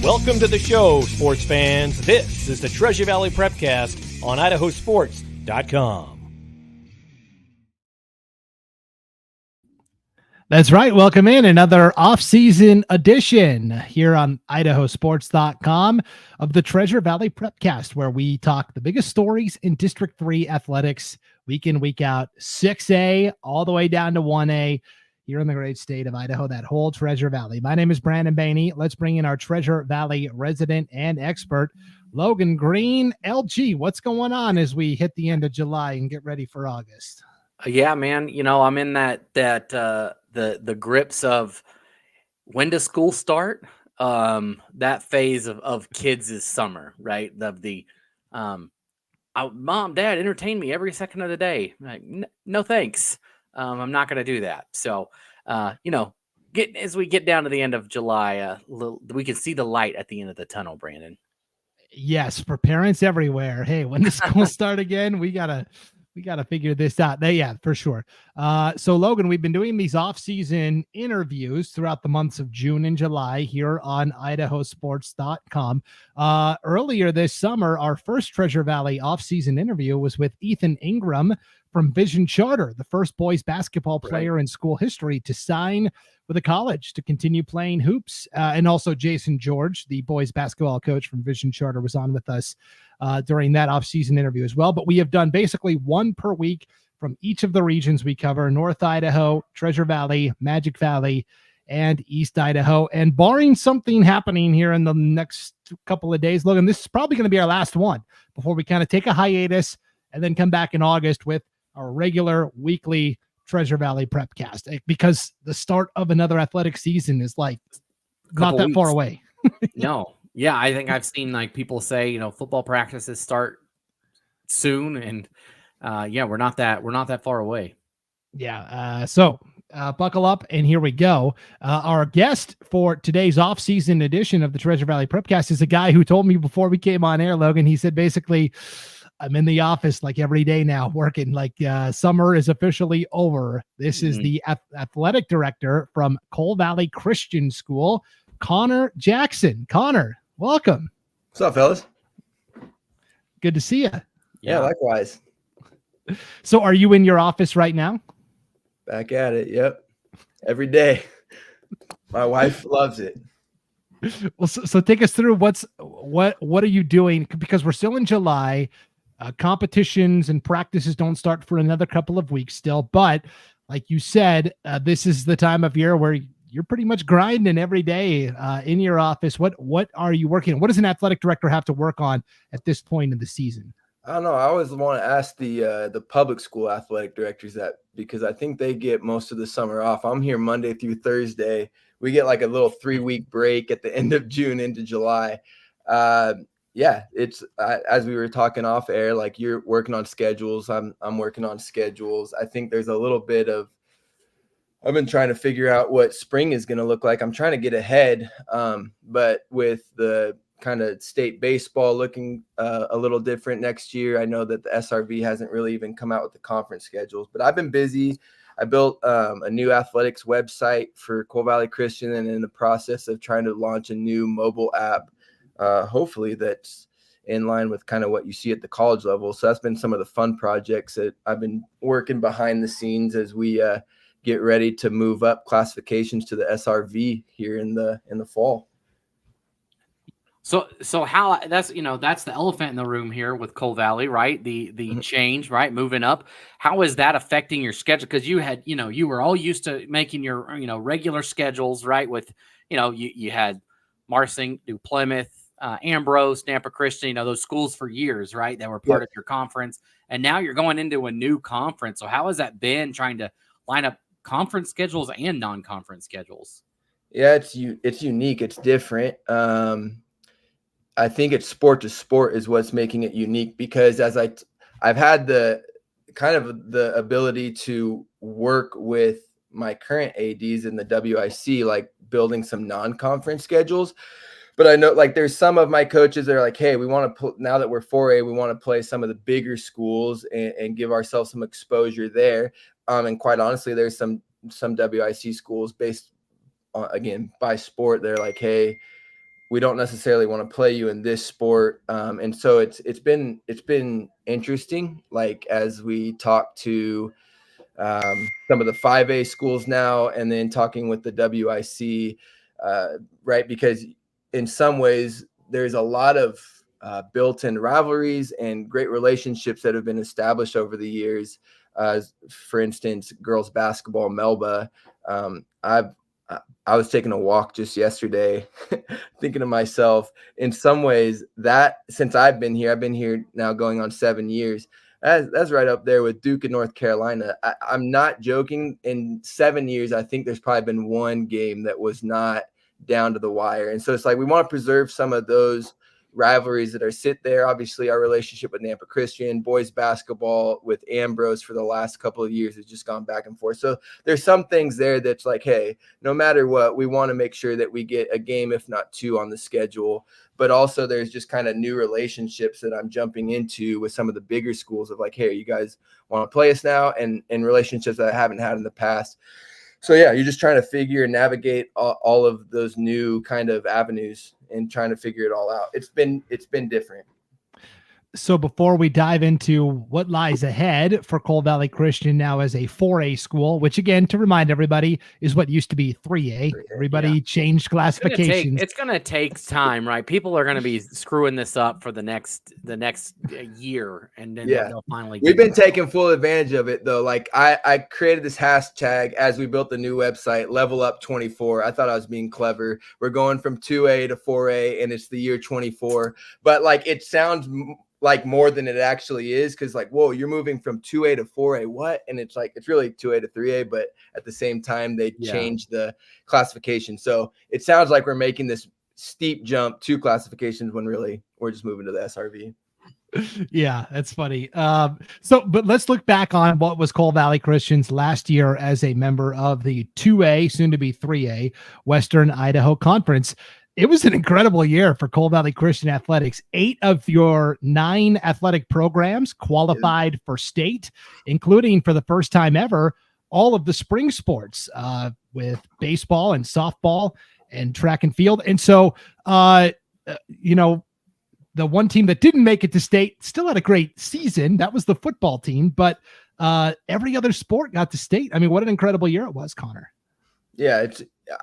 Welcome to the show, sports fans. This is the Treasure Valley Prepcast on IdahoSports.com. That's right. Welcome in another off-season edition here on IdahoSports.com of the Treasure Valley Prepcast, where we talk the biggest stories in District 3 athletics week in, week out, 6A all the way down to 1A here in the great state of Idaho, that whole Treasure Valley. My name is Brandon Baney. Let's bring in our Treasure Valley resident and expert, Logan Green. LG, what's going on as we hit the end of July and get ready for August? Yeah, man. You know, I'm in the grips of when does school start? That phase of kids is summer, right? Mom, Dad, entertain me every second of the day. Like, no, thanks. I'm not going to do that. So, as we get down to the end of July, we can see the light at the end of the tunnel, Brandon. Yes, for parents everywhere. Hey, when does school start again? We gotta figure this out. Yeah, for sure. So Logan, we've been doing these off-season interviews throughout the months of June and July here on IdahoSports.com. Earlier this summer, our first Treasure Valley off-season interview was with Ethan Ingram from Vision Charter, the first boys basketball player in school history to sign with a college to continue playing hoops. And also Jason George, the boys basketball coach from Vision Charter, was on with us during that off-season interview as well. But we have done basically one per week from each of the regions we cover: North Idaho, Treasure Valley, Magic Valley, and East Idaho. And barring something happening here in the next couple of days, Logan, this is probably going to be our last one before we kind of take a hiatus and then come back in August with our regular weekly Treasure Valley Prepcast, because the start of another athletic season is like not that far away. No. Yeah, I think I've seen like people say, football practices start soon, and we're not that far away. Yeah. So buckle up, and here we go. Our guest for today's off-season edition of the Treasure Valley Prepcast is a guy who told me before we came on air, Logan. He said basically, I'm in the office like every day now working, like summer is officially over. This is the athletic director from Cole Valley Christian School, Connor Jackson. Connor, welcome. What's up, fellas? Good to see you. Yeah, likewise. So are you in your office right now? Back at it. Yep. Every day. My wife loves it. Well, so take us through what are you doing? Because we're still in July. Competitions and practices don't start for another couple of weeks still. But like you said, this is the time of year where you're pretty much grinding every day in your office. What are you working on? What does an athletic director have to work on at this point in the season? I don't know. I always want to ask the public school athletic directors that, because I think they get most of the summer off. I'm here Monday through Thursday. We get like a little 3-week break at the end of June into July. It's as we were talking off air, like you're working on schedules. I'm working on schedules. I think there's a little bit of, I've been trying to figure out what spring is going to look like. I'm trying to get ahead. But with the kind of state baseball looking a little different next year, I know that the SRV hasn't really even come out with the conference schedules, but I've been busy. I built a new athletics website for Cole Valley Christian, and in the process of trying to launch a new mobile app, hopefully that's in line with kind of what you see at the college level. So that's been some of the fun projects that I've been working behind the scenes as we get ready to move up classifications to the SRV here in the fall. So how that's the elephant in the room here with Cole Valley, right? The change, right? Moving up. How is that affecting your schedule? Because you had, you were all used to making your, regular schedules, right? With, you had Marsing, New Plymouth, Ambrose, Nampa Christian, those schools for years, right? That were part of your conference. And now you're going into a new conference. So how has that been trying to line up conference schedules and non-conference schedules? Yeah, it's unique. It's different. I think it's sport to sport is what's making it unique, because as I've had the kind of the ability to work with my current ADs in the WIC, like building some non-conference schedules. But I know like there's some of my coaches that are like, hey, we want to now that we're 4A, we want to play some of the bigger schools and give ourselves some exposure there. And quite honestly, there's some WIC schools based on, again, by sport. They're like, hey, we don't necessarily want to play you in this sport. And so it's been interesting. Like as we talk to some of the 5A schools now, and then talking with the WIC, right? Because in some ways there's a lot of built-in rivalries and great relationships that have been established over the years. For instance, girls basketball, Melba. I was taking a walk just yesterday thinking to myself, in some ways, that since I've been here now going on 7 years, that's right up there with Duke and North Carolina. I'm not joking. In 7 years, I think there's probably been one game that was not down to the wire. And so it's like we want to preserve some of those rivalries that are sit there. Obviously, our relationship with Nampa Christian, boys basketball with Ambrose for the last couple of years has just gone back and forth. So there's some things there that's like, hey, no matter what, we want to make sure that we get a game, if not two, on the schedule. But also there's just kind of new relationships that I'm jumping into with some of the bigger schools of like, hey, you guys want to play us now? And relationships that I haven't had in the past. So yeah, you're just trying to figure and navigate all of those new kind of avenues and trying to figure it all out. It's been different. So before we dive into what lies ahead for Coal Valley Christian now as a 4A school, which again, to remind everybody, is what used to be 3A. Everybody changed classifications. It's going to take time, right? People are going to be screwing this up for the next year, and then they'll finally. We've been taking full advantage of it though. Like I created this hashtag as we built the new website, Level Up 24. I thought I was being clever. We're going from 2A to 4A, and it's the year 24. But like it sounds like more than it actually is, because like, whoa, you're moving from 2A to 4A, what? And it's like it's really 2A to 3A, but at the same time they changed the classification. So it sounds like we're making this steep jump to classifications when really we're just moving to the SRV. Yeah, that's funny. But let's look back on what was Coal Valley Christian's last year as a member of the 2A, soon to be 3A Western Idaho Conference. It was an incredible year for Coal Valley Christian athletics. 8 of your 9 athletic programs qualified for state, including for the first time ever, all of the spring sports with baseball and softball and track and field. And so, the one team that didn't make it to state still had a great season. That was the football team, but every other sport got to state. I mean, what an incredible year it was, Connor. Yeah,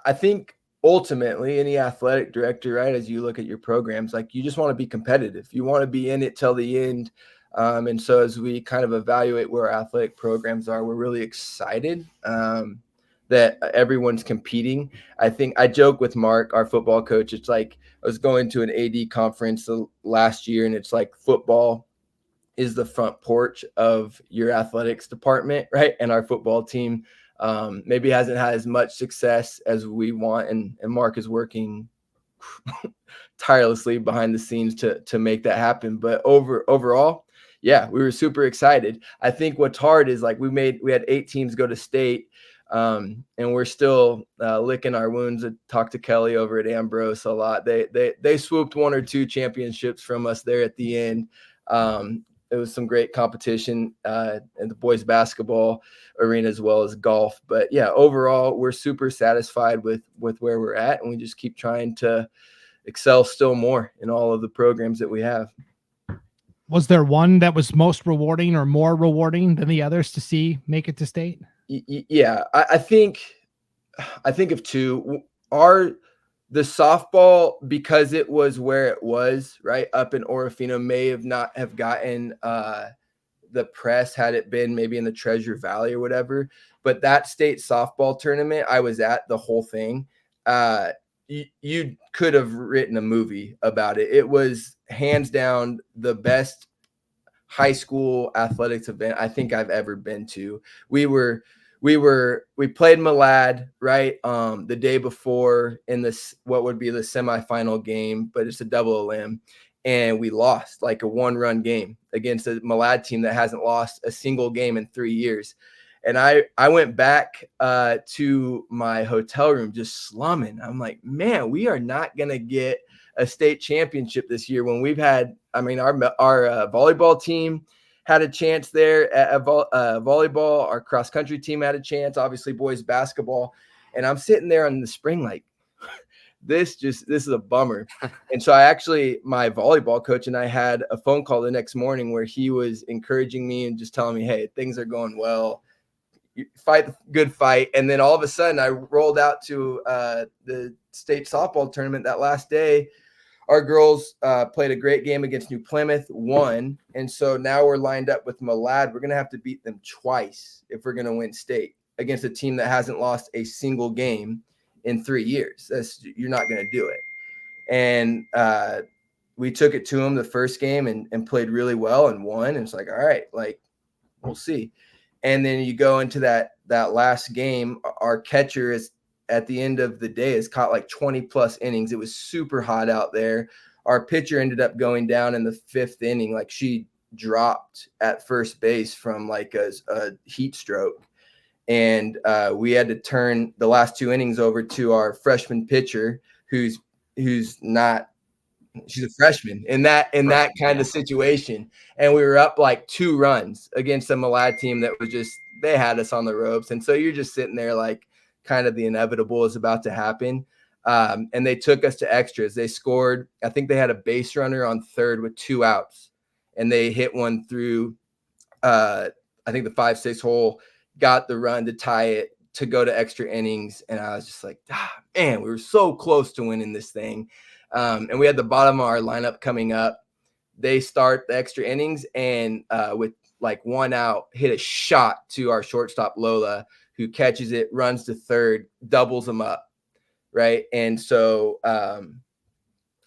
I think ultimately any athletic director, right, as you look at your programs, like you just want to be competitive. You want to be in it till the end. And so as we kind of evaluate where our athletic programs are, we're really excited that everyone's competing. I think I joke with Mark, our football coach. It's like I was going to an AD conference last year, and it's like football is the front porch of your athletics department, right? And our football team maybe hasn't had as much success as we want, and Mark is working tirelessly behind the scenes to make that happen. But overall, yeah, we were super excited. I think what's hard is like we had 8 teams go to state. And we're still licking our wounds. I talked to Kelly over at Ambrose a lot. They swooped 1 or 2 championships from us there at the end. It was some great competition in the boys basketball arena as well as golf. But yeah, overall, we're super satisfied with where we're at, and we just keep trying to excel still more in all of the programs that we have. Was there one that was most rewarding or more rewarding than the others to see make it to state? Yeah, I think of 2. The softball, because it was where it was, right up in Orofino, may have not have gotten the press had it been maybe in the Treasure Valley or whatever. But that state softball tournament, I was at the whole thing. You could have written a movie about it. It was hands down the best high school athletics event I think I've ever been to. We played Malad, right? The day before in this, what would be the semifinal game, but it's a double elim, and we lost like a 1-run game against a Malad team that hasn't lost a single game in 3 years. And I went back to my hotel room just slumming. I'm like, man, we are not going to get a state championship this year when we've had, I mean, our volleyball team had a chance there at volleyball. Our cross country team had a chance, obviously boys basketball. And I'm sitting there in the spring like, this is a bummer. And so my volleyball coach and I had a phone call the next morning where he was encouraging me and just telling me, hey, things are going well. You fight the good fight. And then all of a sudden I rolled out to the state softball tournament that last day. Our girls played a great game against New Plymouth, won. And so now we're lined up with Malad. We're going to have to beat them twice if we're going to win state against a team that hasn't lost a single game in 3 years. You're not going to do it. And we took it to them the first game and played really well and won. And it's like, all right, like, we'll see. And then you go into that last game, our catcher is at the end of the day has caught like 20 plus innings. It was super hot out there. Our pitcher ended up going down in the 5th inning. Like she dropped at first base from like a heat stroke. And we had to turn the last 2 innings over to our freshman pitcher who's not, she's a freshman in that kind of situation. And we were up like 2 runs against a Malad team that was just, they had us on the ropes. And so you're just sitting there like kind of the inevitable is about to happen. And they took us to extras. They scored, I think they had a base runner on 3rd with 2 outs. And they hit one through, I think the 5-6 hole, got the run to tie it to go to extra innings. And I was just like, man, we were so close to winning this thing. And we had the bottom of our lineup coming up. They start the extra innings and with like 1 out, hit a shot to our shortstop, Lola, who catches it, runs to 3rd, doubles them up. Right. And so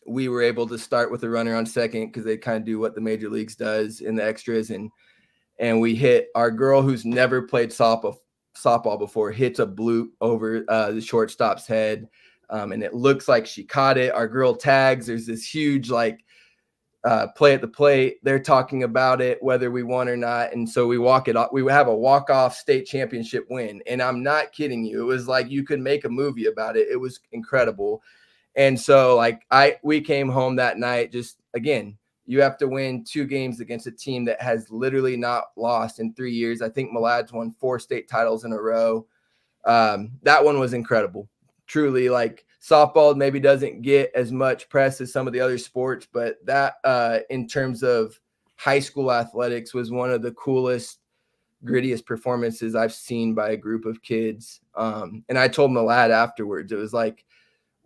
we were able to start with a runner on 2nd because they kind of do what the major leagues does in the extras. And we hit our girl who's never played softball before, hits a bloop over the shortstop's head. And it looks like she caught it. Our girl tags. There's this huge like play at the plate. They're talking about it, whether we won or not. And so we walk it off. We have a walk-off state championship win. And I'm not kidding you. It was like you could make a movie about it. It was incredible. And so like we came home that night. Just again, you have to win 2 games against a team that has literally not lost in 3 years. I think Malad's won 4 state titles in a row. That one was incredible. Truly, like softball maybe doesn't get as much press as some of the other sports, but that in terms of high school athletics was one of the coolest, grittiest performances I've seen by a group of kids. And I told Malad afterwards, it was like,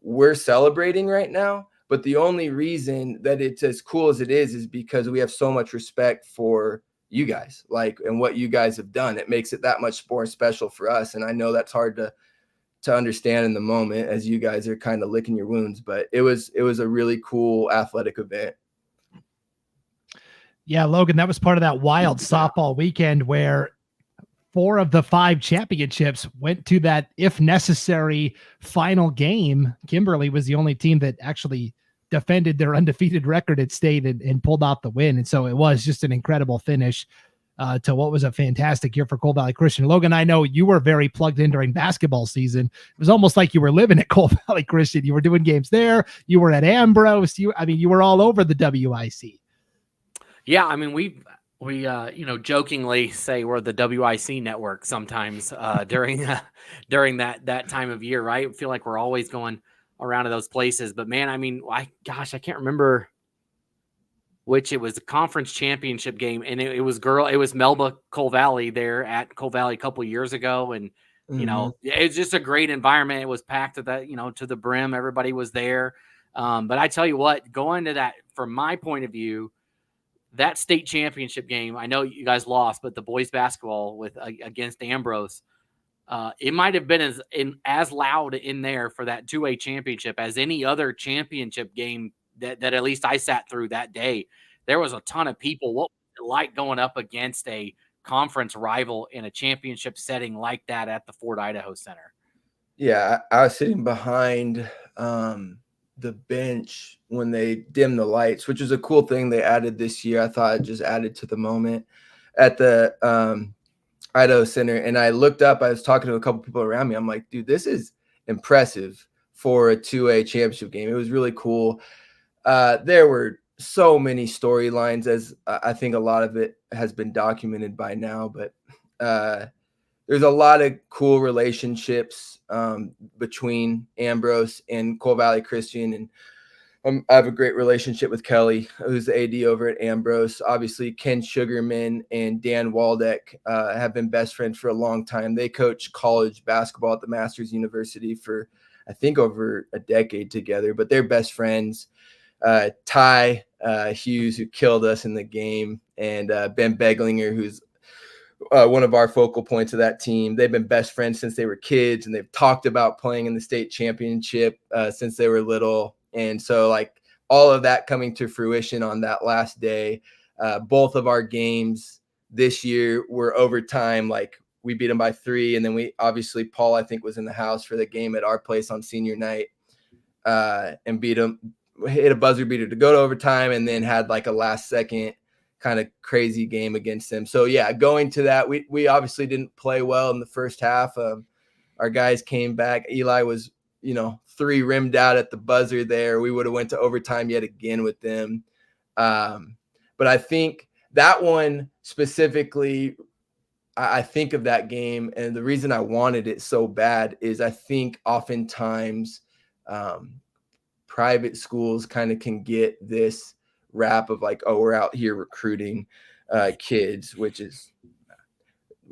we're celebrating right now, but the only reason that it's as cool as it is because we have so much respect for you guys, like, and what you guys have done. It makes it that much more special for us. And I know that's hard to understand in the moment as you guys are kind of licking your wounds, but it was a really cool athletic event. Yeah, Logan, that was part of that wild softball weekend where 4 of the 5 championships went to that, if necessary, final game. Kimberly was the only team that actually defended their undefeated record at state and pulled out the win. And so it was just an incredible finish to what was a fantastic year for Coal Valley Christian. Logan, I know you were very plugged in during basketball season. It was almost like you were living at Coal Valley Christian. You were doing games there. You were at Ambrose. You were all over the WIC. Yeah, I mean, we jokingly say we're the WIC network sometimes during that time of year, right? I feel like we're always going around to those places. But man, I mean, I can't remember which. It was a conference championship game, and it was Melba Coal Valley there at Coal Valley a couple of years ago, and it's just a great environment. It was packed to the brim. Everybody was there. But I tell you what, going to that, from my point of view, that state championship game, I know you guys lost, but the boys basketball against Ambrose, it might have been as loud in there for that 2A championship as any other championship game that at least I sat through that day. There was a ton of people. What was it like going up against a conference rival in a championship setting like that at the Fort Idaho Center? Yeah, I was sitting behind the bench when they dimmed the lights, which is a cool thing they added this year. I thought it just added to the moment at the Idaho Center. And I looked up, I was talking to a couple people around me. I'm like, dude, this is impressive for a 2A championship game. It was really cool. There were so many storylines, as I think a lot of it has been documented by now, but there's a lot of cool relationships between Ambrose and Cole Valley Christian, and I have a great relationship with Kelly, who's the AD over at Ambrose. Obviously, Ken Sugarman and Dan Waldeck have been best friends for a long time. They coach college basketball at the Masters University for, I think, over a decade together, but they're best friends. Ty Hughes, who killed us in the game, and Ben Beglinger, who's one of our focal points of that team. They've been best friends since they were kids, and they've talked about playing in the state championship since they were little. And so, like, all of that coming to fruition on that last day. Both of our games this year were overtime. Like, we beat them by 3, and then we obviously, Paul, I think, was in the house for the game at our place on senior night, and beat them, hit a buzzer beater to go to overtime, and then had like a last second kind of crazy game against them. So yeah, going to that, we obviously didn't play well in the first half. Our guys came back. Eli was, 3 rimmed out at the buzzer there. We would have went to overtime yet again with them. But I think that one specifically, I think of that game, and the reason I wanted it so bad is I think oftentimes private schools kind of can get this rap of like, oh, we're out here recruiting kids, which is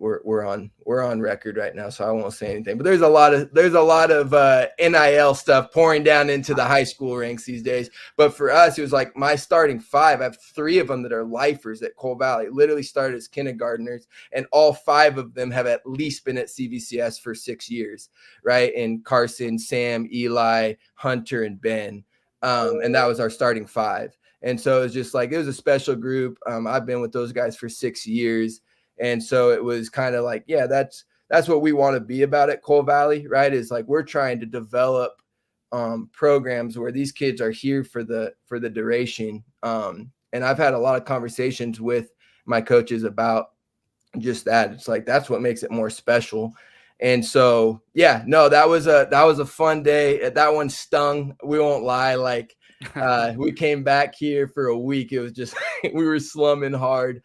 we're on record right now, so I won't say anything. But there's a lot of NIL stuff pouring down into the high school ranks these days. But for us, it was like my starting 5. I have 3 of them that are lifers at Cole Valley, literally started as kindergartners, and all 5 of them have at least been at CVCS for 6 years, right? And Carson, Sam, Eli, Hunter, and Ben, and that was our starting 5. And so it was just like, it was a special group. I've been with those guys for 6 years. And so it was kind of like, yeah, that's what we want to be about at Cole Valley, right? Is like, we're trying to develop programs where these kids are here for the duration. And I've had a lot of conversations with my coaches about just that. It's like, that's what makes it more special. And so, yeah, no, that was a fun day. That one stung. We won't lie. Like, we came back here for a week. It was just, we were slumming hard.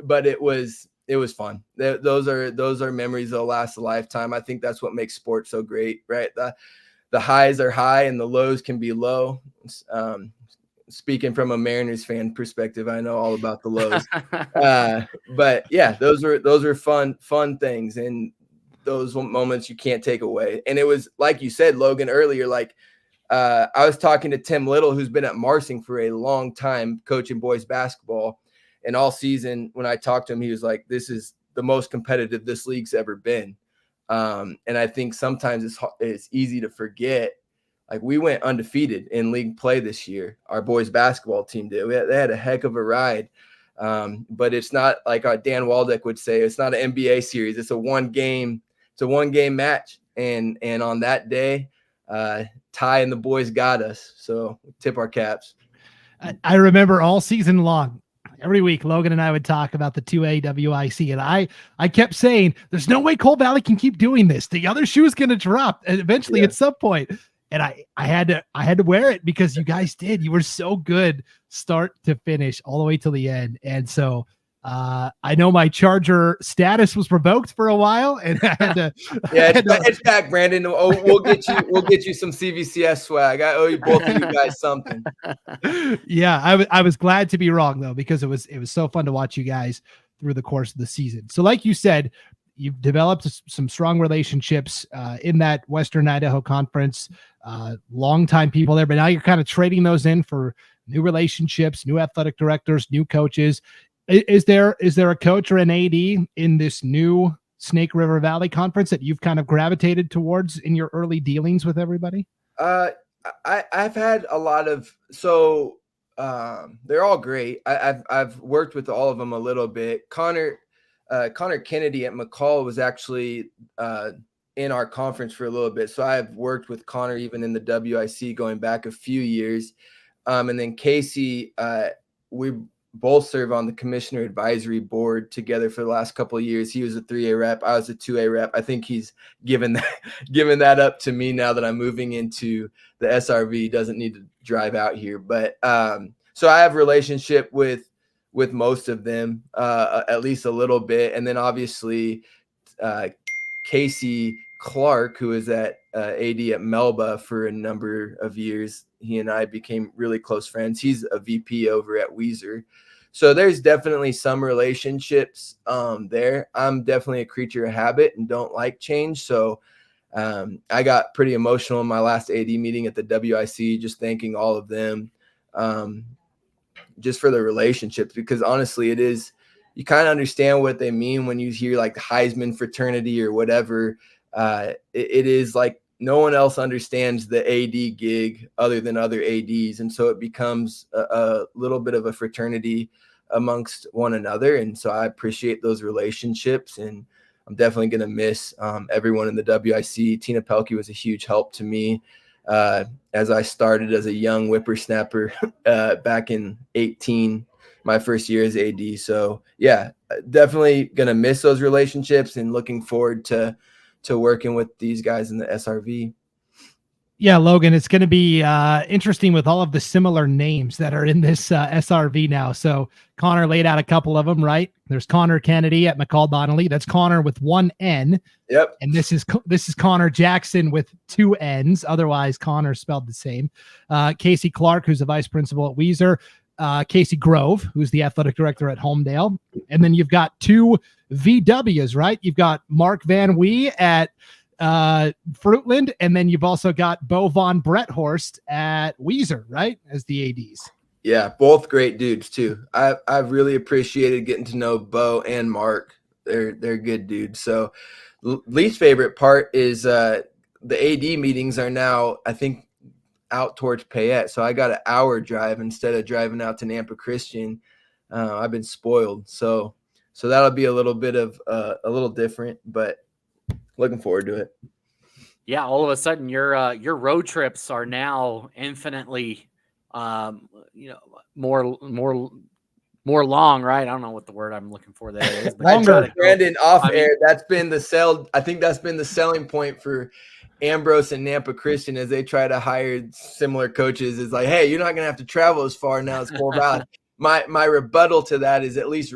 But it was fun. Those are memories that'll last a lifetime. I think that's what makes sports so great, right? The highs are high and the lows can be low. Speaking from a Mariners fan perspective, I know all about the lows. But yeah, those are fun things, and those moments you can't take away. And it was, like you said, Logan, earlier, like, I was talking to Tim Little, who's been at Marsing for a long time coaching boys basketball. And all season, when I talked to him, he was like, this is the most competitive this league's ever been. And I think sometimes it's easy to forget. Like, we went undefeated in league play this year. Our boys basketball team did. They had a heck of a ride. But it's not like Dan Waldeck would say, it's not an NBA series. It's a one game match. And on that day, Ty and the boys got us. So tip our caps. I remember all season long, every week, Logan and I would talk about the 2A WIC, and I kept saying, there's no way Cole Valley can keep doing this. The other shoe is going to drop eventually at some point. And I had to wear it because you guys did. You were so good start to finish all the way till the end. And so I know my Charger status was revoked for a while, and I had to. Yeah, it's back, Brandon. Oh, we'll get you some CVCS swag. I owe you both of you guys something. Yeah, I was glad to be wrong though, because it was so fun to watch you guys through the course of the season. So, like you said, you've developed some strong relationships in that Western Idaho Conference. Longtime people there, but now you're kind of trading those in for new relationships, new athletic directors, new coaches. Is there a coach or an AD in this new Snake River Valley Conference that you've kind of gravitated towards in your early dealings with everybody? I've had a lot of, so they're all great. I've worked with all of them a little bit. Connor Kennedy at McCall was actually in our conference for a little bit. So I've worked with Connor even in the WIC going back a few years. And then Casey, we both serve on the commissioner advisory board together for the last couple of years. He was a 3A rep. I was a 2A rep. I think he's given that up to me now that I'm moving into the SRV. Doesn't need to drive out here. But so I have a relationship with most of them, at least a little bit. And then obviously Casey Clark, who was at AD at Melba for a number of years. He and I became really close friends. He's a VP over at Weiser. So there's definitely some relationships there. I'm definitely a creature of habit and don't like change. So I got pretty emotional in my last AD meeting at the WIC, just thanking all of them just for the relationships, because honestly, it is, you kind of understand what they mean when you hear like the Heisman fraternity or whatever. It is like no one else understands the AD gig other than other ADs. And so it becomes a little bit of a fraternity amongst one another. And so I appreciate those relationships, and I'm definitely going to miss everyone in the WIC. Tina Pelkey was a huge help to me as I started as a young whippersnapper back in 18, my first year as AD. So yeah, definitely going to miss those relationships and looking forward to working with these guys in the SRV. Yeah, Logan, it's going to be interesting with all of the similar names that are in this SRV now. So Connor laid out a couple of them, right? There's Connor Kennedy at McCall Donnelly. That's Connor with one N. Yep. And this is Connor Jackson with two N's. Otherwise, Connor spelled the same. Casey Clark, who's the vice principal at Weiser. Casey Grove, who's the athletic director at Homedale. And then you've got two VWs, right? You've got Mark Van Wee at Fruitland, and then you've also got Bo Von Bretthorst at Weiser, right, as the ADs. Yeah, both great dudes too. I've really appreciated getting to know Bo and Mark. They're good dudes. So least favorite part is the AD meetings are now, I think, out towards Payette. So I got an hour drive instead of driving out to Nampa Christian. I've been spoiled. So that'll be a little bit of a little different, but looking forward to it. Yeah, all of a sudden your road trips are now infinitely more long, right? I don't know what the word I'm looking for there is. Longer. Brandon, air, that's been the sell. I think that's been the selling point for Ambrose and Nampa Christian as they try to hire similar coaches. Is like, hey, you're not gonna have to travel as far now as Coal Valley. My rebuttal to that is at least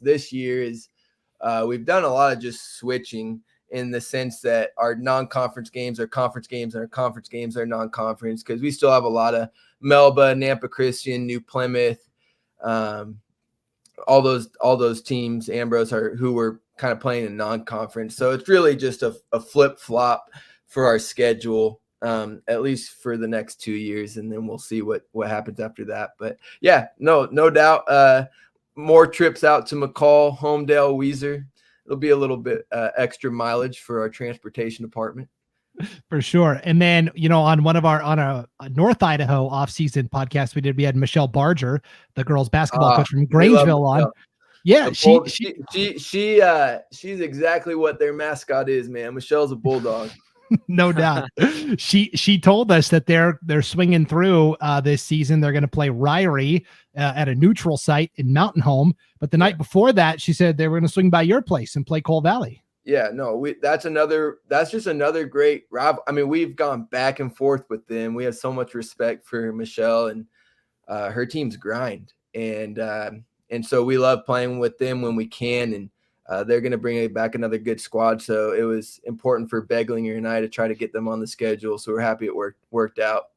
this year is we've done a lot of just switching, in the sense that our non-conference games are conference games and our conference games are non-conference, because we still have a lot of Melba, Nampa Christian, New Plymouth, all those teams, Ambrose, who were kind of playing in non-conference. So it's really just a flip-flop for our schedule, at least for the next 2 years, and then we'll see what happens after that. But yeah, no doubt, more trips out to McCall, Homedale, Weiser. It'll be a little bit extra mileage for our transportation department. For sure. And then, on a North Idaho off-season podcast we had Michelle Barger, the girls basketball coach from Grangeville, on. Yeah, she's exactly what their mascot is, man. Michelle's a bulldog. No doubt. She told us that they're swinging through this season. They're going to play Ryrie at a neutral site in Mountain Home. But the night before that, she said they were going to swing by your place and play Coal Valley. Yeah, no, that's just another great rival. I mean, we've gone back and forth with them. We have so much respect for Michelle, and her team's grind. And so we love playing with them when we can. And they're going to bring back another good squad. So it was important for Beglinger and I to try to get them on the schedule. So we're happy it worked out.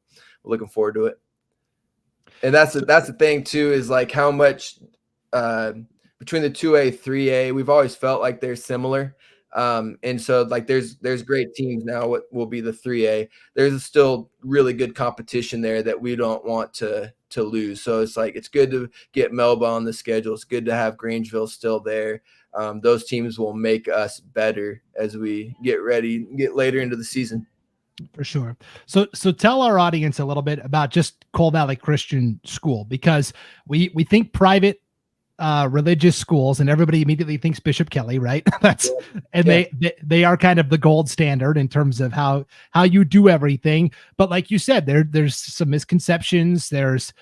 We're looking forward to it. And that's the thing too, is like how much between the 2A, 3A, we've always felt like they're similar. And so like there's great teams now. What will be the 3A? There's still really good competition there that we don't want to lose. So it's like, it's good to get Melba on the schedule. It's good to have Grangeville still there. Those teams will make us better as we get later into the season. For sure. So tell our audience a little bit about just Coal Valley Christian School, because we think private religious schools and everybody immediately thinks Bishop Kelly, right? They are kind of the gold standard in terms of how you do everything. But like you said, there's some misconceptions. There's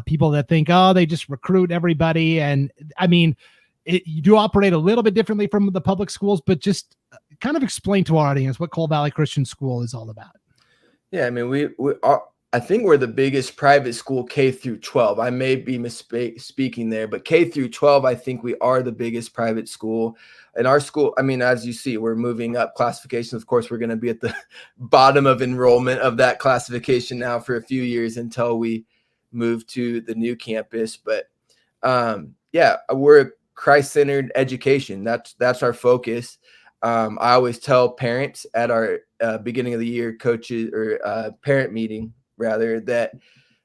people that think, oh, they just recruit everybody. And I mean, you do operate a little bit differently from the public schools, but just kind of explain to our audience what Coal Valley Christian School is all about. Yeah, I mean, I think we're the biggest private school K through 12. I may be speaking there, but K through 12, I think we are the biggest private school. And our school, I mean, as you see, we're moving up classification. Of course, we're going to be at the bottom of enrollment of that classification now for a few years until we move to the new campus. But yeah, we're a Christ-centered education. That's our focus. I always tell parents at our beginning of the year coaches or parent meeting rather that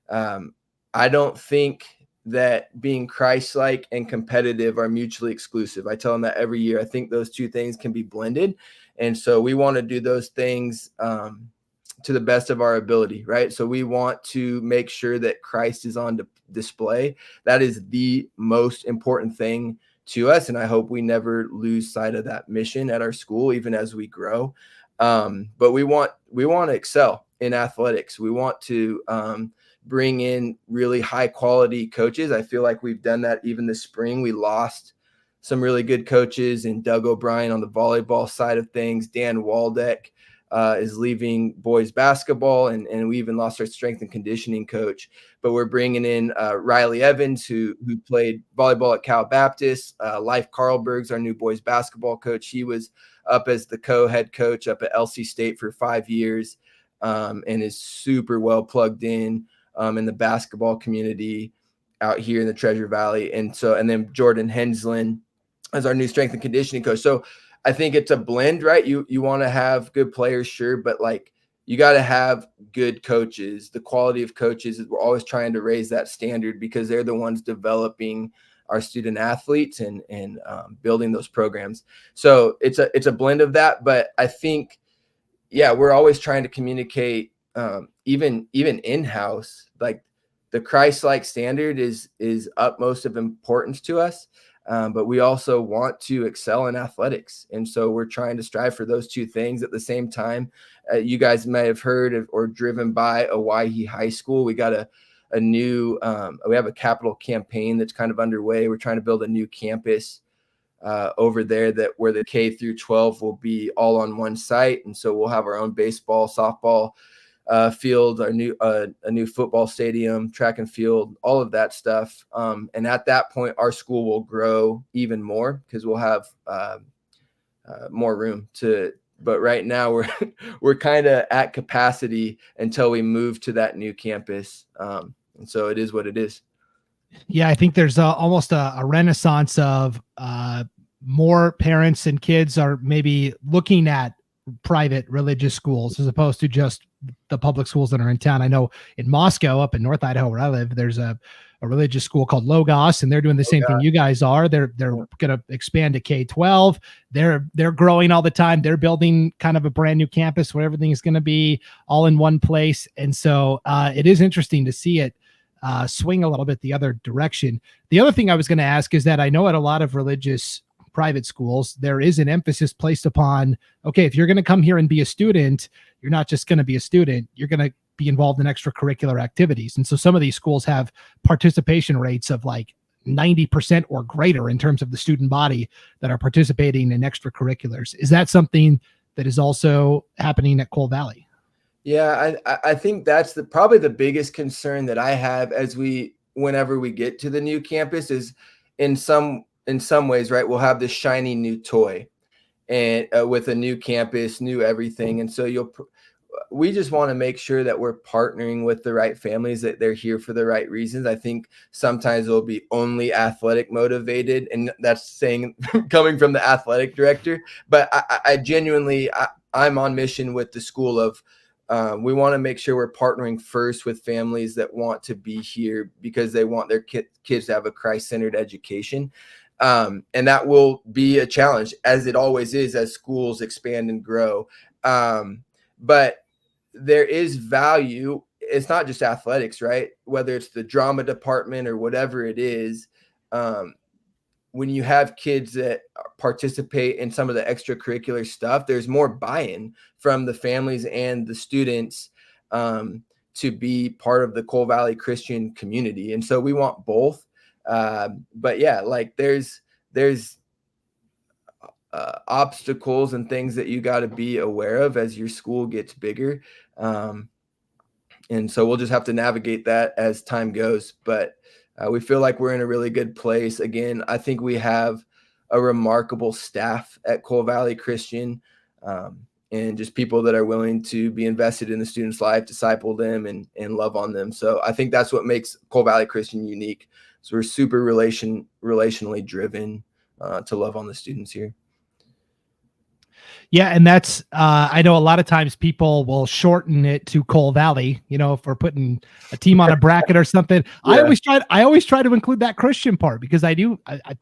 I don't think that being Christ-like and competitive are mutually exclusive. I tell them that every year. I think those two things can be blended. And so we want to do those things to the best of our ability, right? So we want to make sure that Christ is on display. That is the most important thing to us. And I hope we never lose sight of that mission at our school, even as we grow. But we want to excel in athletics. We want to bring in really high quality coaches. I feel like we've done that even this spring. We lost some really good coaches in Doug O'Brien on the volleyball side of things. Dan Waldeck is leaving boys basketball, and we even lost our strength and conditioning coach. But we're bringing in Riley Evans, who played volleyball at Cal Baptist. Leif Carlberg's our new boys basketball coach. He was up as the co-head coach up at LC State for 5 years and is super well plugged in the basketball community out here in the Treasure Valley. And then Jordan Henslin as our new strength and conditioning coach. So I think it's a blend, right? You want to have good players, sure, but like you got to have good coaches. The quality of coaches, we're always trying to raise that standard because they're the ones developing our student athletes and building those programs. So it's a blend of that. But I think, yeah, we're always trying to communicate, even in-house, like the Christ-like standard is utmost of importance to us. But we also want to excel in athletics. And so we're trying to strive for those two things at the same time. You guys may have heard of or driven by Owyhee High School. We got a new, we have a capital campaign that's kind of underway. We're trying to build a new campus over there where the K through 12 will be all on one site. And so we'll have our own baseball, softball field, a new football stadium, track and field, all of that stuff. And at that point, our school will grow even more because we'll have more room to. But right now we're kind of at capacity until we move to that new campus. And so it is what it is. Yeah, I think there's almost a renaissance of more parents and kids are maybe looking at private religious schools as opposed to just the public schools that are in town. I know in Moscow, up in North Idaho where I live, there's a religious school called Logos, and they're doing the same thing you guys are. They're going to expand to K-12. They're growing all the time. They're building kind of a brand new campus where everything is going to be all in one place. And so it is interesting to see it swing a little bit the other direction. The other thing I was going to ask is that I know at a lot of religious private schools, there is an emphasis placed upon, okay, if you're going to come here and be a student, you're not just going to be a student, you're going to be involved in extracurricular activities. And so some of these schools have participation rates of like 90% or greater in terms of the student body that are participating in extracurriculars. Is that something that is also happening at Coal Valley? Yeah, I think that's probably the biggest concern that I have whenever we get to the new campus is in some ways, right, we'll have this shiny new toy and with a new campus, new everything. And so we just want to make sure that we're partnering with the right families, that they're here for the right reasons. I think sometimes it'll be only athletic motivated, and that's saying coming from the athletic director. But I genuinely, I'm on mission with the school of, we want to make sure we're partnering first with families that want to be here because they want their kids to have a Christ-centered education. And that will be a challenge, as it always is, as schools expand and grow. But there is value. It's not just athletics, right? Whether it's the drama department or whatever it is, when you have kids that participate in some of the extracurricular stuff, there's more buy-in from the families and the students to be part of the Coal Valley Christian community. And so we want both. But yeah, like there's obstacles and things that you got to be aware of as your school gets bigger. And so we'll just have to navigate that as time goes. But we feel like we're in a really good place. Again, I think we have a remarkable staff at Cole Valley Christian, and just people that are willing to be invested in the student's life, disciple them, and love on them. So I think that's what makes Cole Valley Christian unique. So we're super relationally driven to love on the students here. Yeah, and that's I know a lot of times people will shorten it to Cole Valley, if we're putting a team on a bracket or something. Yeah. I always try to include that Christian part, because I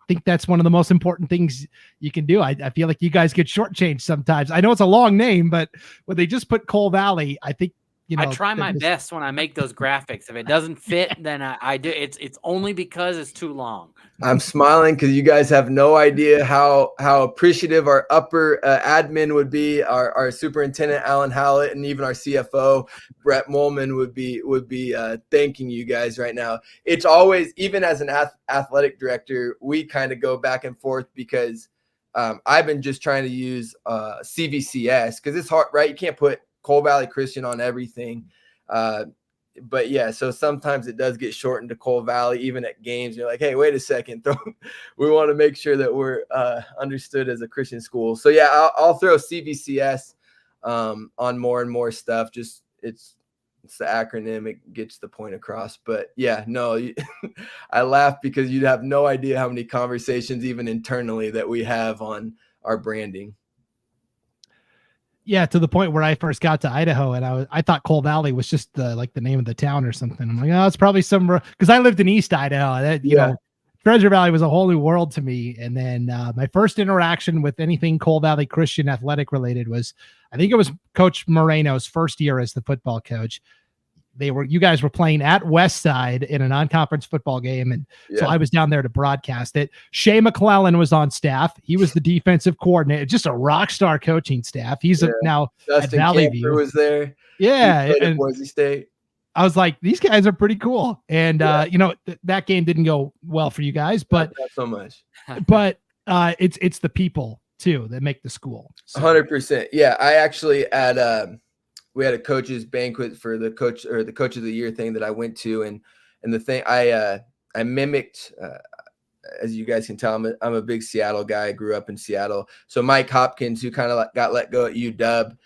think that's one of the most important things you can do. I feel like you guys get shortchanged sometimes. I know it's a long name, but when they just put Cole Valley, I think I try my best when I make those graphics. If it doesn't fit, then I do. It's only because it's too long. I'm smiling because you guys have no idea how appreciative our upper admin would be, our superintendent Alan Hallett, and even our CFO Brett Molman would be thanking you guys right now. It's always, even as an athletic director, we kind of go back and forth because I've been just trying to use CVCS because it's hard, right? You can't put Cole Valley Christian on everything. But yeah, so sometimes it does get shortened to Cole Valley, even at games. You're like, hey, wait a second. We want to make sure that we're understood as a Christian school. So yeah, I'll throw CVCS on more and more stuff. Just it's the acronym. It gets the point across. But yeah, no, I laugh because you'd have no idea how many conversations, even internally, that we have on our branding. Yeah, to the point where I first got to Idaho, and I thought Cole Valley was just the name of the town or something. I'm like, oh, it's probably because I lived in East Idaho. You know, Treasure Valley was a whole new world to me. And then my first interaction with anything Cole Valley Christian athletic related was, I think it was Coach Moreno's first year as the football coach. You guys were playing at Westside in a non-conference football game. And so I was down there to broadcast it. Shea McClellan was on staff. He was the defensive coordinator, just a rock star coaching staff. He's now Dustin at Valley View. Was there. Yeah. And Boise State. I was like, these guys are pretty cool. And, that game didn't go well for you guys, but not so much, but it's the people too that make the school. 100%. Yeah. I actually we had a coach's banquet for the coach of the year thing that I went to. And the thing I mimicked, as you guys can tell, I'm a big Seattle guy. I grew up in Seattle. So Mike Hopkins, who kind of got let go at UW,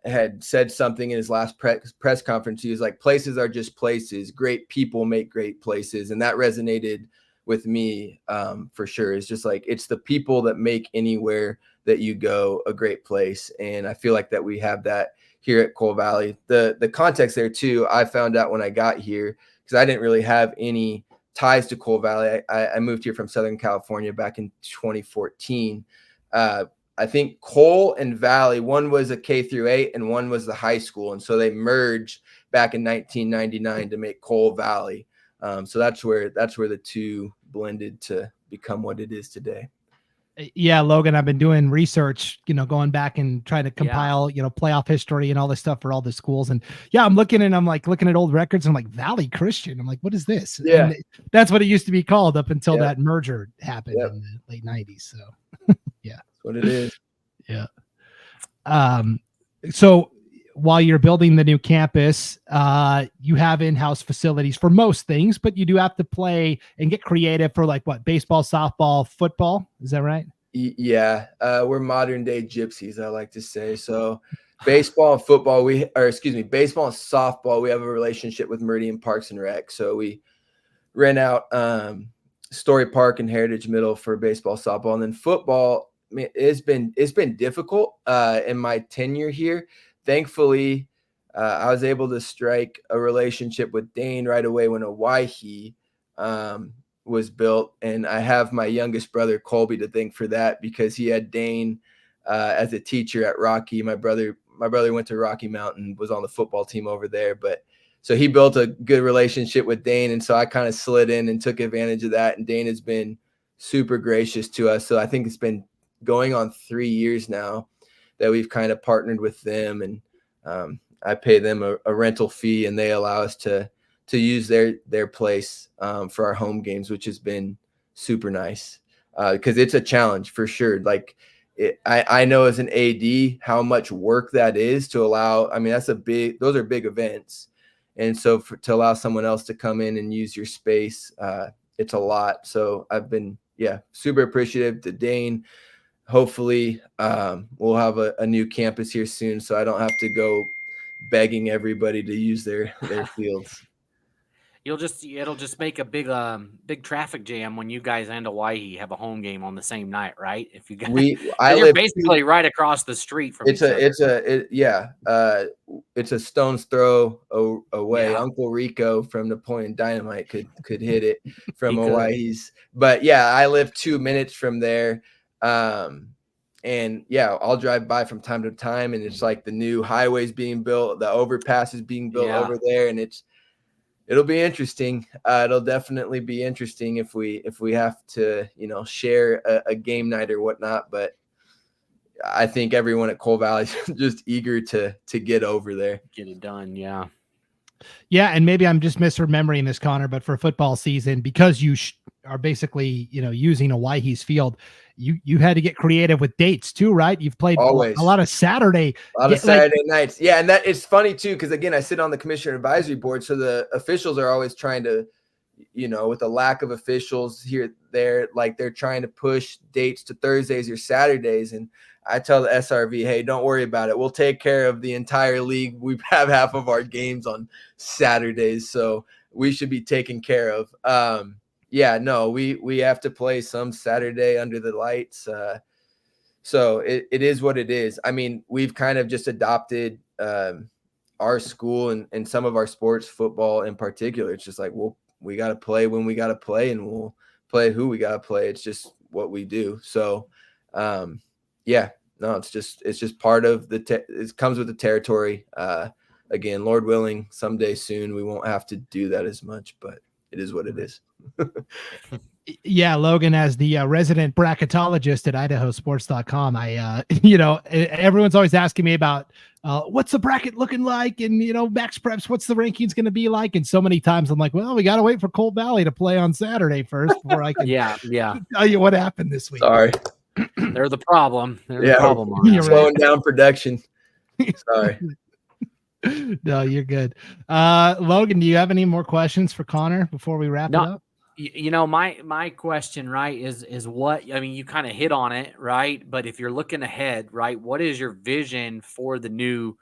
had said something in his last press conference. He was like, places are just places. Great people make great places. And that resonated with me for sure. It's just like, it's the people that make anywhere that you go a great place. And I feel like that we have that here at Cole Valley. The context there too, I found out when I got here, because I didn't really have any ties to Cole Valley. I moved here from Southern California back in 2014. I think Cole and Valley, one was a K-8 and one was the high school. And so they merged back in 1999 to make Cole Valley. So that's where the two blended to become what it is today. Yeah, Logan, I've been doing research, going back and trying to compile, playoff history and all this stuff for all the schools. And I'm looking at old records. And I'm like, Valley Christian. I'm like, what is this? Yeah. And that's what it used to be called up until that merger happened in the late 90s. So yeah, that's what it is. Yeah. So while you're building the new campus, you have in-house facilities for most things, but you do have to play and get creative for baseball, softball, football. Is that right? Yeah. We're modern day gypsies, I like to say. So baseball and football, baseball and softball, we have a relationship with Meridian Parks and Rec. So we rent out Story Park and Heritage Middle for baseball, softball, and then football. I mean, it's been difficult in my tenure here. Thankfully, I was able to strike a relationship with Dane right away when Owyhee was built. And I have my youngest brother, Colby, to thank for that, because he had Dane as a teacher at Rocky. My brother went to Rocky Mountain, was on the football team over there. But so he built a good relationship with Dane. And so I kind of slid in and took advantage of that. And Dane has been super gracious to us. So I think it's been going on 3 years now that we've kind of partnered with them, and I pay them a rental fee, and they allow us to use their place for our home games, which has been super nice because it's a challenge for sure. I know as an AD how much work that is to allow. I mean, those are big events, And so to allow someone else to come in and use your space, it's a lot. So I've been, super appreciative to Dane. Hopefully we'll have a new campus here soon, so I don't have to go begging everybody to use their fields. It'll just make a big traffic jam when you guys and Hawaii have a home game on the same night, right? If you guys, you're basically right across the street from each other. It's a stone's throw away. Yeah. Uncle Rico from Napoleon Dynamite could hit it from Hawaii's. But I live 2 minutes from there. And I'll drive by from time to time, and it's like the new highways being built, the overpass is being built over there, and it'll be interesting. It'll definitely be interesting if we have to, share a game night or whatnot. But I think everyone at Coal Valley is just eager to get over there, get it done. Yeah. Yeah, and maybe I'm just misremembering this, Connor, but for football season, because you are basically, using Hawaii's field, you had to get creative with dates too, right? You've played always a lot of Saturday nights. Yeah, and that it's funny too, because again, I sit on the commissioner advisory board, so the officials are always trying to, with a lack of officials here, like they're trying to push dates to Thursdays or Saturdays, and I tell the SRV, hey, don't worry about it. We'll take care of the entire league. We have half of our games on Saturdays, so we should be taken care of. We have to play some Saturday under the lights. So it is what it is. I mean, we've kind of just adopted our school and some of our sports, football in particular. It's just like, we got to play when we got to play, and we'll play who we got to play. It's just what we do. So, it's just part of it comes with the territory. Again, Lord willing, someday soon we won't have to do that as much, but it is what it is. Yeah, Logan, as the resident bracketologist at IdahoSports.com, I, everyone's always asking me about what's the bracket looking like, and Max Preps, what's the rankings going to be like? And so many times I'm like, well, we got to wait for Coal Valley to play on Saturday first before I can tell you what happened this week. Sorry, they're the problem. The problem. You're slowing down production. Sorry. No, you're good. Logan, do you have any more questions for Connor before we wrap it up? My question, right, is what, I mean, you kind of hit on it, right? But if you're looking ahead, right, what is your vision for the new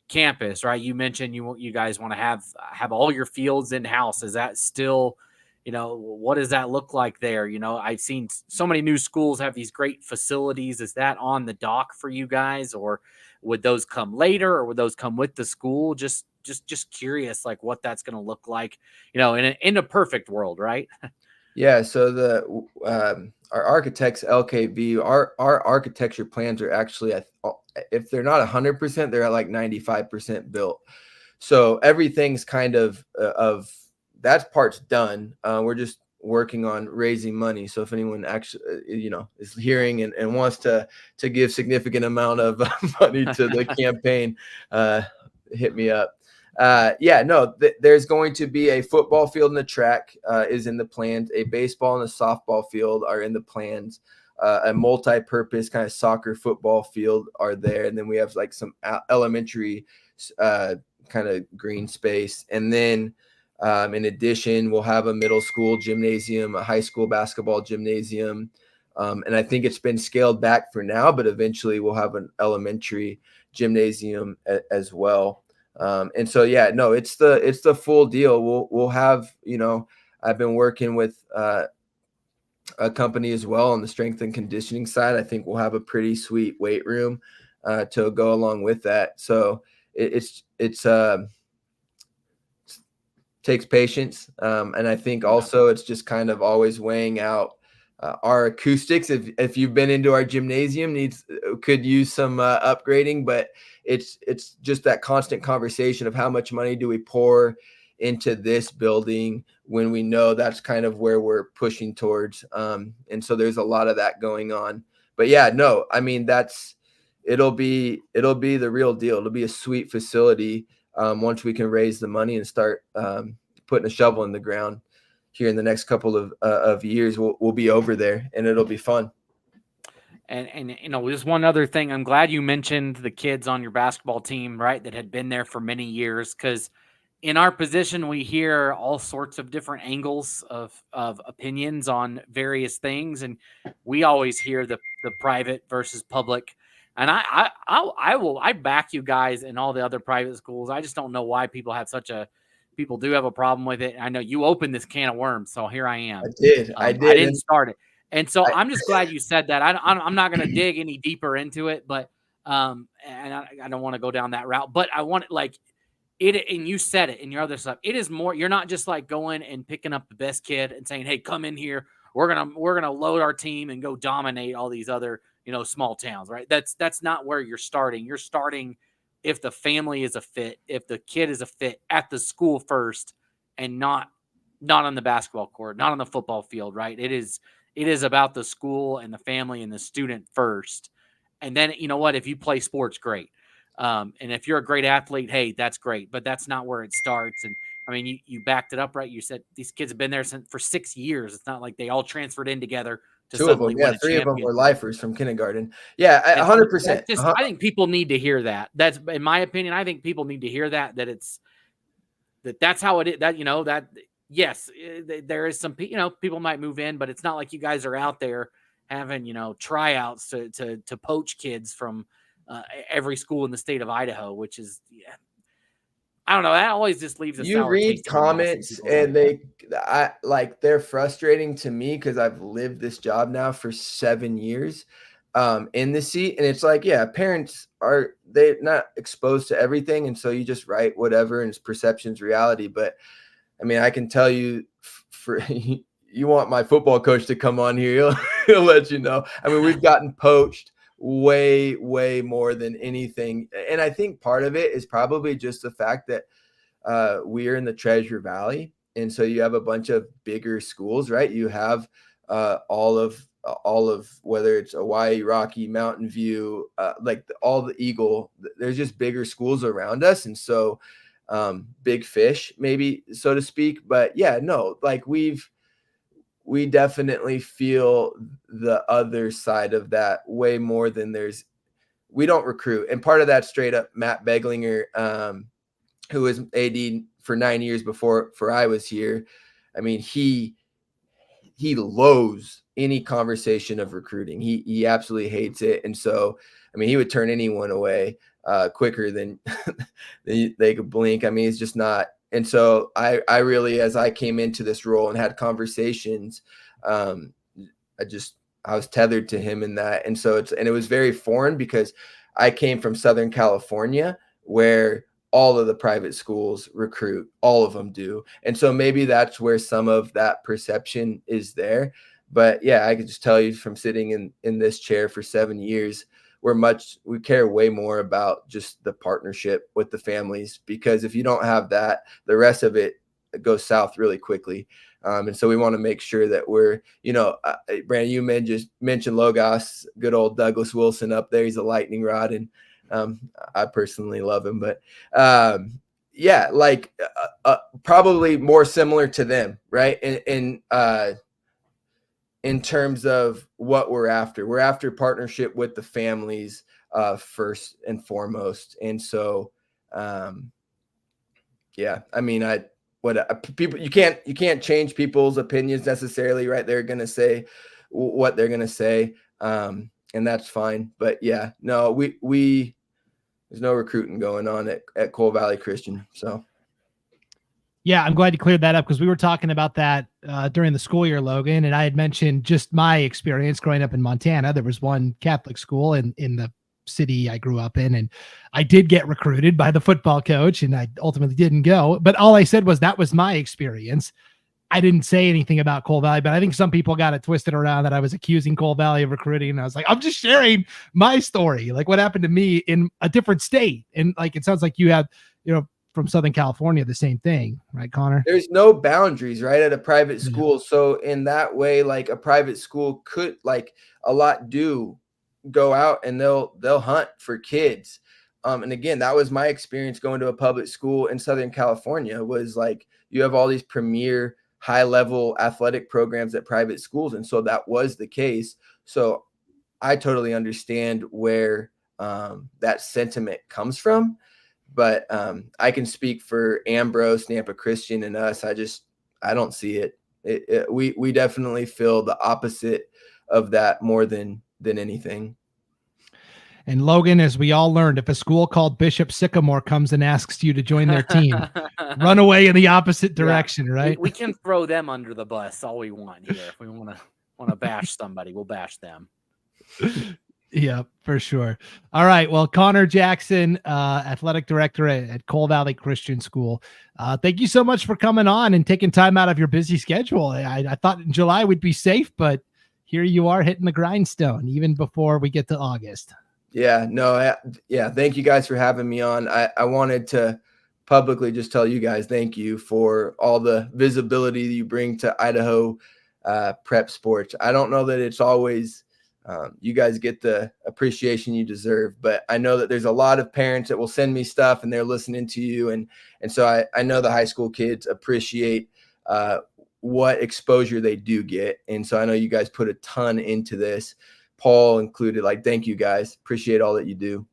campus, right? You mentioned you guys want to have all your fields in-house. Is that still, what does that look like there? I've seen so many new schools have these great facilities. Is that on the dock for you guys, or would those come later, or would those come with the school? Just curious, like what that's going to look like, in a perfect world, right? Yeah. So our architects, LKV, our architecture plans are actually, if they're not 100%, they're at like 95% built. So everything's kind of that part's done. We're just working on raising money. So if anyone actually, is hearing and wants to give significant amount of money to the campaign, hit me up. There's going to be a football field and a track is in the plans. A baseball and a softball field are in the plans. A multi-purpose kind of soccer football field are there. And then we have like some elementary kind of green space. And then in addition, we'll have a middle school gymnasium, a high school basketball gymnasium. And I think it's been scaled back for now, but eventually we'll have an elementary gymnasium as well. And so, it's the full deal. We'll have, I've been working with a company as well on the strength and conditioning side. I think we'll have a pretty sweet weight room to go along with that. So it's takes patience. And I think also it's just kind of always weighing out our acoustics. If you've been into our gymnasium, could use some upgrading, but it's just that constant conversation of how much money do we pour into this building when we know that's kind of where we're pushing towards. And so there's a lot of that going on. But it'll be the real deal. It'll be a sweet facility once we can raise the money and start putting a shovel in the ground here in the next couple of years. We'll be over there, and it'll be fun. And just one other thing, I'm glad you mentioned the kids on your basketball team, right, that had been there for many years, because in our position, we hear all sorts of different angles of opinions on various things, and we always hear the private versus public. And I back you guys and all the other private schools. I just don't know why people do have a problem with it. I know you opened this can of worms, so here I am. I did. I didn't start it, and so I- I'm just glad you said that. I'm not going to dig any deeper into it, but and I don't want to go down that route. But I want it, and you said it in your other stuff. It is more. You're not just like going and picking up the best kid and saying, "Hey, come in here. We're gonna load our team and go dominate all these other small towns." Right? That's not where you're starting. You're starting if the family is a fit, if the kid is a fit at the school first, and not on the basketball court, not on the football field. Right? It is about the school and the family and the student first, and then you know what? If you play sports, great. And if you're a great athlete, hey, that's great, but that's not where it starts. And I mean, you backed it up, right? You said these kids have been there for 6 years. It's not like they all transferred in together to Two of them, suddenly win a three of them were championship. lifers from kindergarten. Yeah, And 100%. I think people need to hear that. That's in my opinion. I think people need to hear that that's how it is. That yes, there is some people might move in, but it's not like you guys are out there having tryouts to poach kids from every school in the state of Idaho, which is, I don't know. That always just leaves a You sour read taste in the mouth comments when people and they're frustrating to me because I've lived this job now for 7 years in the seat. And it's like, yeah, parents they're not exposed to everything. And so you just write whatever and it's perception's reality. But I mean, I can tell you for you want my football coach to come on here, he'll let you know. I mean, we've gotten poached way more than anything, and I think part of it is probably just the fact that we're in the Treasure Valley, and so you have a bunch of bigger schools, right? You have all of whether it's Hawaii, Rocky, Mountain View, all the Eagle. There's just bigger schools around us, and so big fish, maybe so to speak. But yeah, no, like we definitely feel the other side of that way more than we don't recruit. And part of that straight up Matt Beglinger, who was AD for 9 years before I was here. I mean, he loathes any conversation of recruiting. He absolutely hates it. And so, I mean, he would turn anyone away quicker than they could blink. I mean, it's just not. And so I really, as I came into this role and had conversations, I was tethered to him in that. And so it was very foreign because I came from Southern California where all of the private schools recruit, all of them do. And so maybe that's where some of that perception is there. But yeah, I could just tell you from sitting in this chair for 7 years, we care way more about just the partnership with the families, because if you don't have that, the rest of it goes south really quickly. And so we want to make sure that we're, Brandon, you mentioned Logos, good old Douglas Wilson up there. He's a lightning rod, and I personally love him, but probably more similar to them, right? In terms of what we're after partnership with the families first and foremost. And so, I mean, people, you can't change people's opinions necessarily, right? They're going to say what they're going to say. And that's fine. But yeah, no, there's no recruiting going on at Coal Valley Christian. So. Yeah, I'm glad you cleared that up, because we were talking about that during the school year, Logan, and I had mentioned just my experience growing up in Montana. There was one Catholic school in the city I grew up in, and I did get recruited by the football coach, and I ultimately didn't go. But all I said was that was my experience. I didn't say anything about Coal Valley, but I think some people got it twisted around that I was accusing Coal Valley of recruiting. And I was like, I'm just sharing my story, like what happened to me in a different state. And like, it sounds like you have, from Southern California, the same thing, right, Connor? There's no boundaries, right, at a private school. Yeah. So in that way, like a private school could, like a lot do, go out and they'll hunt for kids. And again, that was my experience going to a public school in Southern California, was like you have all these premier high level athletic programs at private schools. And so that was the case. So I totally understand where that sentiment comes from. But I can speak for Ambrose, Nampa Christian, and us. I don't see it. We definitely feel the opposite of that more than anything. And Logan, as we all learned, if a school called Bishop Sycamore comes and asks you to join their team, run away in the opposite direction, right? We can throw them under the bus all we want here. If we want to bash somebody, we'll bash them. Yeah, for sure. All right. Well, Connor Jackson, athletic director at Cole Valley Christian School. Thank you so much for coming on and taking time out of your busy schedule. I thought in July we'd be safe, but here you are hitting the grindstone even before we get to August. Yeah, no. Yeah. Thank you guys for having me on. I wanted to publicly just tell you guys, thank you for all the visibility that you bring to Idaho prep sports. I don't know that it's always, you guys get the appreciation you deserve, but I know that there's a lot of parents that will send me stuff and they're listening to you. And so I know the high school kids appreciate what exposure they do get. And so I know you guys put a ton into this, Paul included. Like, thank you guys. Appreciate all that you do.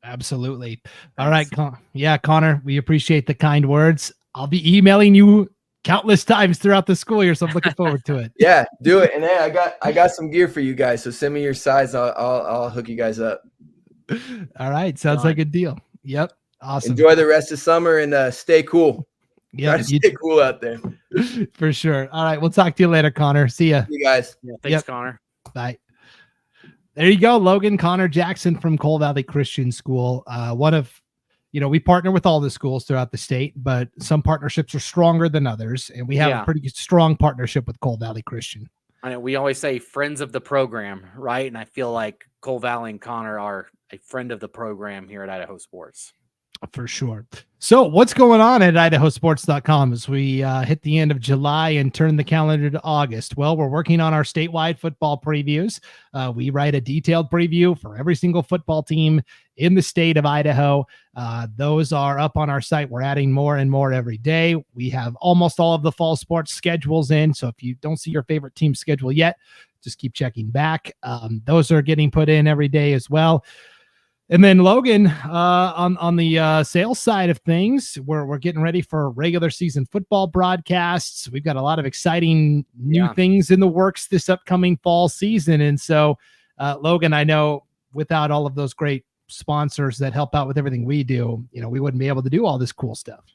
Absolutely. All right. Connor, we appreciate the kind words. I'll be emailing you countless times throughout the school year, so I'm looking forward to it. Yeah, do it. And hey, I got some gear for you guys, so send me your size. I'll hook you guys up. All right, sounds like a deal. Yep, awesome. Enjoy the rest of summer and stay cool. Yeah, stay cool out there for sure. All right, we'll talk to you later, Connor. See ya. See you guys. Yeah, thanks, Connor. Bye. There you go, Logan. Connor Jackson from Cole Valley Christian School. One of, we partner with all the schools throughout the state, but some partnerships are stronger than others. And we have a pretty strong partnership with Cole Valley Christian. I know we always say friends of the program, right? And I feel like Cole Valley and Connor are a friend of the program here at Idaho Sports. For sure. So what's going on at IdahoSports.com as we hit the end of July and turn the calendar to August? Well, we're working on our statewide football previews. We write a detailed preview for every single football team in the state of Idaho. Those are up on our site. We're adding more and more every day. We have almost all of the fall sports schedules in. So if you don't see your favorite team schedule yet, just keep checking back. Those are getting put in every day as well. And then Logan, on the sales side of things, we're getting ready for regular season football broadcasts. We've got a lot of exciting new things in the works this upcoming fall season. And so, Logan, I know without all of those great sponsors that help out with everything we do, we wouldn't be able to do all this cool stuff.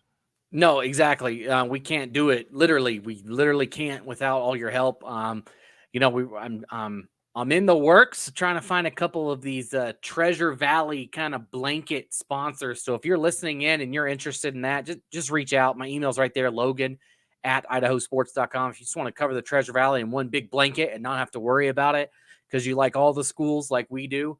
No, exactly. We can't do it. We literally can't without all your help. I'm in the works trying to find a couple of these Treasure Valley kind of blanket sponsors. So if you're listening in and you're interested in that, just reach out. My email's right there, Logan at IdahoSports.com. If you just want to cover the Treasure Valley in one big blanket and not have to worry about it because you like all the schools like we do,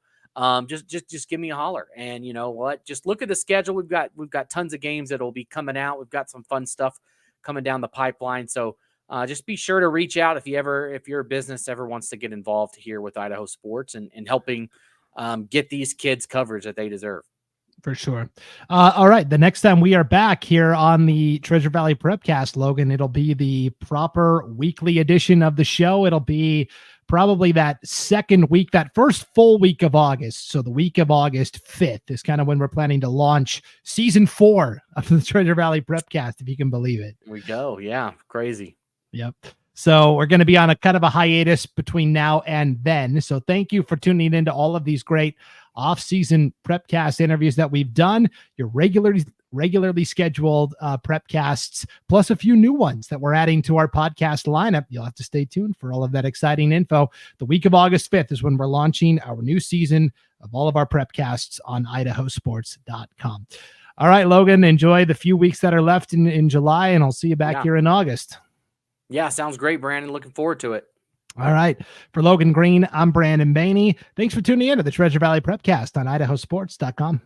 just give me a holler. And you know what? Just look at the schedule. We've got tons of games that'll be coming out. We've got some fun stuff coming down the pipeline. So just be sure to reach out if your business ever wants to get involved here with Idaho Sports and helping get these kids coverage that they deserve. For sure. All right. The next time we are back here on the Treasure Valley Prepcast, Logan, it'll be the proper weekly edition of the show. It'll be probably that second week, that first full week of August. So the week of August 5th is kind of when we're planning to launch season 4 of the Treasure Valley Prepcast, if you can believe it. We go. Yeah. Crazy. Yep. So we're going to be on a kind of a hiatus between now and then. So thank you for tuning into all of these great off-season Prepcast interviews that we've done, your regularly scheduled Prepcasts, plus a few new ones that we're adding to our podcast lineup. You'll have to stay tuned for all of that exciting info. The week of August 5th is when we're launching our new season of all of our Prepcasts on IdahoSports.com. All right, Logan, enjoy the few weeks that are left in July, and I'll see you back here in August. Yeah, sounds great, Brandon. Looking forward to it. All right. For Logan Green, I'm Brandon Baney. Thanks for tuning in to the Treasure Valley Prepcast on IdahoSports.com.